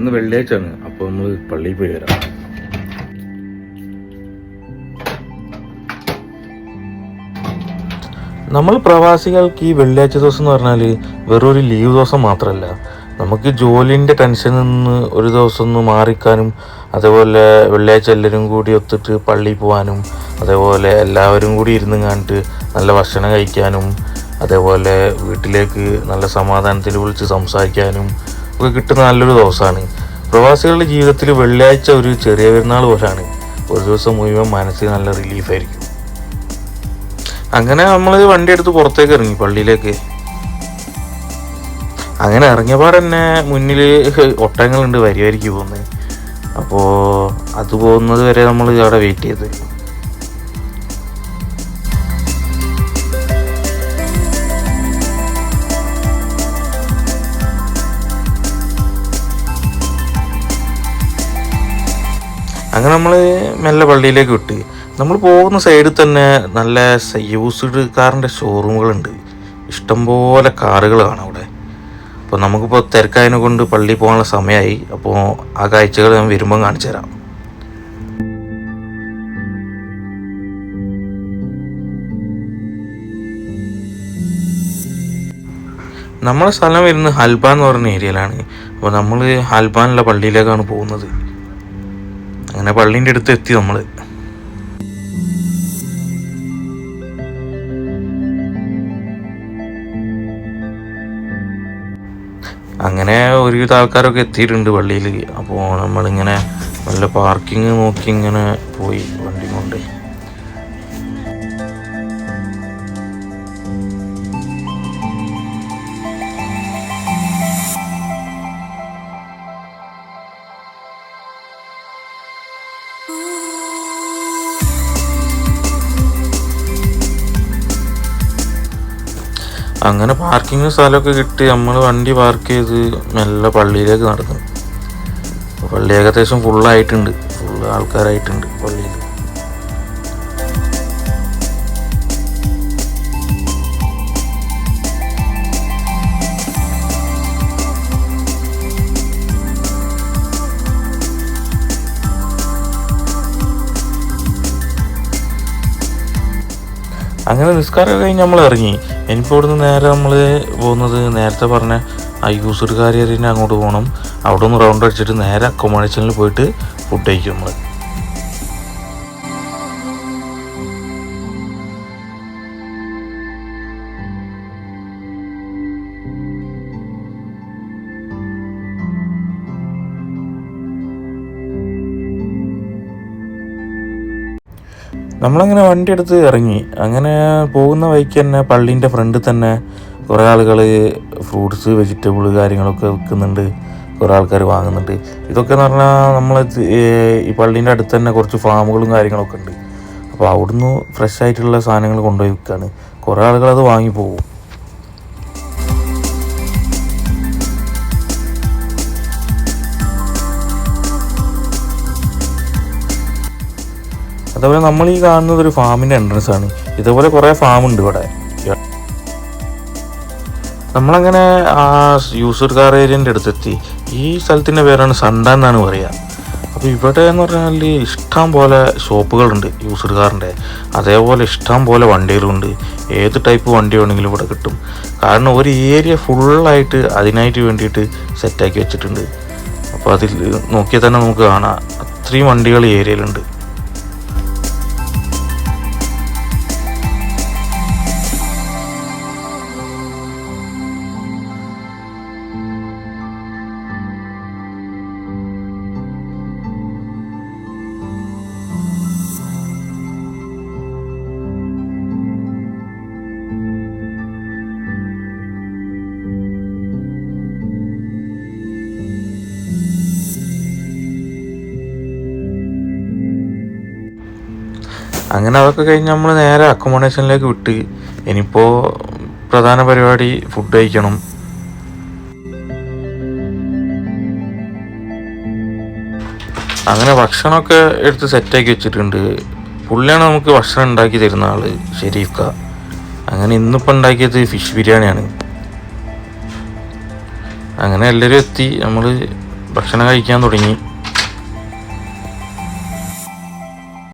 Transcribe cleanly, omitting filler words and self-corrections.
ഇന്ന് വെള്ളിയാഴ്ചയാണ്, അപ്പോൾ നമ്മൾ പള്ളിയിൽ പോയി വരാം. നമ്മൾ പ്രവാസികൾക്ക് ഈ വെള്ളിയാഴ്ച ദിവസം എന്ന് പറഞ്ഞാൽ വെറൊരു ലീവ് ദിവസം മാത്രമല്ല, നമുക്ക് ജോലിൻ്റെ ടെൻഷനിൽ നിന്ന് ഒരു ദിവസം ഒന്ന് മാറിക്കാനും, അതേപോലെ വെള്ളിയാഴ്ച എല്ലാവരും കൂടി ഒത്തിട്ട് പള്ളിയിൽ പോകാനും, അതേപോലെ എല്ലാവരും കൂടി ഇരുന്ന് കണ്ടിട്ട് നല്ല ഭക്ഷണം കഴിക്കാനും, അതേപോലെ വീട്ടിലേക്ക് നല്ല സമാധാനത്തിൽ വിളിച്ച് സംസാരിക്കാനും ഒക്കെ കിട്ടുന്ന നല്ലൊരു ദിവസമാണ്. പ്രവാസികളുടെ ജീവിതത്തിൽ വെള്ളിയാഴ്ച ഒരു ചെറിയ പെരുന്നാൾ പോലെയാണ്. ഒരു ദിവസം മുഴുവൻ മനസ്സിന് നല്ല റിലീഫായിരിക്കും. അങ്ങനെ നമ്മൾ വണ്ടി എടുത്ത് പുറത്തേക്ക് ഇറങ്ങി പള്ളിയിലേക്ക്. അങ്ങനെ ഇറങ്ങിയപാട് തന്നെ മുന്നിൽ ഒട്ടകങ്ങളുണ്ട് വരിക്ക് പോകുന്നത്. അപ്പോൾ അത് പോകുന്നത് വരെ നമ്മൾ അവിടെ വെയിറ്റ് ചെയ്ത്. അങ്ങനെ നമ്മൾ മെല്ലെ പള്ളിയിലേക്ക് വിട്ട്. നമ്മൾ പോകുന്ന സൈഡിൽ തന്നെ നല്ല യൂസ്ഡ് കാറിൻ്റെ ഷോറൂമുകളുണ്ട്. ഇഷ്ടംപോലെ കാറുകൾ കാണാം അവിടെ. അപ്പോൾ നമുക്കിപ്പോൾ തിരക്കായതിനെ കൊണ്ട് പള്ളിയിൽ പോകാനുള്ള സമയമായി. അപ്പോൾ ആ കാഴ്ചകൾ ഞാൻ വരുമ്പം കാണിച്ചു തരാം. നമ്മളെ സ്ഥലം വരുന്നത് ഹൽബാൻ എന്ന് പറയുന്ന ഏരിയയിലാണ്. അപ്പോൾ നമ്മൾ ഹൽബാനുള്ള പള്ളിയിലേക്കാണ് പോകുന്നത്. അങ്ങനെ പള്ളീൻ്റെ അടുത്ത് എത്തി നമ്മൾ. അങ്ങനെ ഒരുവിധ ആൾക്കാരൊക്കെ എത്തിയിട്ടുണ്ട് പള്ളിയിൽ. അപ്പോൾ നമ്മളിങ്ങനെ നല്ല പാർക്കിങ് നോക്കി ഇങ്ങനെ പോയി വണ്ടി കൊണ്ട്. അങ്ങനെ പാർക്കിങ് സ്ഥലമൊക്കെ കിട്ടി നമ്മൾ വണ്ടി പാർക്ക് ചെയ്ത് മെല്ലെ പള്ളിയിലേക്ക് നടന്നു. പള്ളി ഏകദേശം ഫുള്ളായിട്ടുണ്ട്, ഫുള്ള് ആൾക്കാരായിട്ടുണ്ട് പള്ളിയിൽ. അങ്ങനെ നിസ്കാരം കഴിഞ്ഞ് നമ്മൾ ഇറങ്ങി. ഇനിയിപ്പോൾ ഇവിടുന്ന് നേരെ നമ്മൾ പോകുന്നത് നേരത്തെ പറഞ്ഞ യൂസ്ഡ് കാർ ഏരിയയിൽ അങ്ങോട്ട് പോകണം. അവിടെ ഒന്ന് റൗണ്ട് അടിച്ചിട്ട് നേരെ അക്കോമഡേഷനിൽ പോയിട്ട് ഫുഡ് കഴിക്കും നമ്മൾ. നമ്മളങ്ങനെ വണ്ടി എടുത്ത് ഇറങ്ങി. അങ്ങനെ പോകുന്ന വഴിക്ക് തന്നെ പള്ളീൻ്റെ ഫ്രണ്ടിൽ തന്നെ കുറേ ആളുകൾ ഫ്രൂട്ട്സ്, വെജിറ്റബിൾ കാര്യങ്ങളൊക്കെ വിൽക്കുന്നുണ്ട്. കുറേ ആൾക്കാർ വാങ്ങുന്നുണ്ട്. ഇതൊക്കെ എന്ന് പറഞ്ഞാൽ നമ്മൾ ഈ പള്ളീൻ്റെ അടുത്ത് തന്നെ കുറച്ച് ഫാമുകളും കാര്യങ്ങളൊക്കെ ഉണ്ട്. അപ്പോൾ അവിടുന്ന് ഫ്രഷ് ആയിട്ടുള്ള സാധനങ്ങൾ കൊണ്ടുപോയി വിൽക്കുകയാണ്. കുറേ ആളുകൾ അത് വാങ്ങി പോകും. അതേപോലെ നമ്മൾ ഈ കാണുന്നത് ഒരു ഫാമിൻ്റെ എൻട്രൻസ് ആണ്. ഇതേപോലെ കുറേ ഫാമുണ്ട് ഇവിടെ. നമ്മളങ്ങനെ ആ യൂസ്ഡ് കാർ ഏരിയൻ്റെ അടുത്തെത്തി. ഈ സ്ഥലത്തിൻ്റെ പേരാണ് സണ്ടാൻ എന്നാണ് പറയുക. അപ്പോൾ ഇവിടെ എന്ന് പറഞ്ഞാൽ ഇഷ്ടം പോലെ ഷോപ്പുകളുണ്ട് യൂസ്ഡ് കാറിൻ്റെ. അതേപോലെ ഇഷ്ടം പോലെ വണ്ടികളുണ്ട്. ഏത് ടൈപ്പ് വണ്ടി വേണമെങ്കിലും ഇവിടെ കിട്ടും. കാരണം ഒരു ഏരിയ ഫുള്ളായിട്ട് അതിനായിട്ട് വേണ്ടിയിട്ട് സെറ്റാക്കി വെച്ചിട്ടുണ്ട്. അപ്പോൾ അതിൽ നോക്കിയാൽ തന്നെ നമുക്ക് കാണാം അത്രയും വണ്ടികൾ ഈ ഏരിയയിലുണ്ട്. അങ്ങനെ അതൊക്കെ കഴിഞ്ഞ് നമ്മൾ നേരെ അക്കോമഡേഷനിലേക്ക് വിട്ട്. ഇനിയിപ്പോൾ പ്രധാന പരിപാടി ഫുഡ് കഴിക്കണം. അങ്ങനെ ഭക്ഷണമൊക്കെ എടുത്ത് സെറ്റാക്കി വെച്ചിട്ടുണ്ട്. പുള്ളിയാണ് നമുക്ക് ഭക്ഷണം ഉണ്ടാക്കി തരുന്ന ആൾ, ഷെരീഫ് ക. അങ്ങനെ ഇന്നിപ്പോൾ ഉണ്ടാക്കിയത് ഫിഷ് ബിരിയാണിയാണ്. അങ്ങനെ എല്ലാവരും എത്തി. നമ്മൾ ഭക്ഷണം കഴിക്കാൻ തുടങ്ങി.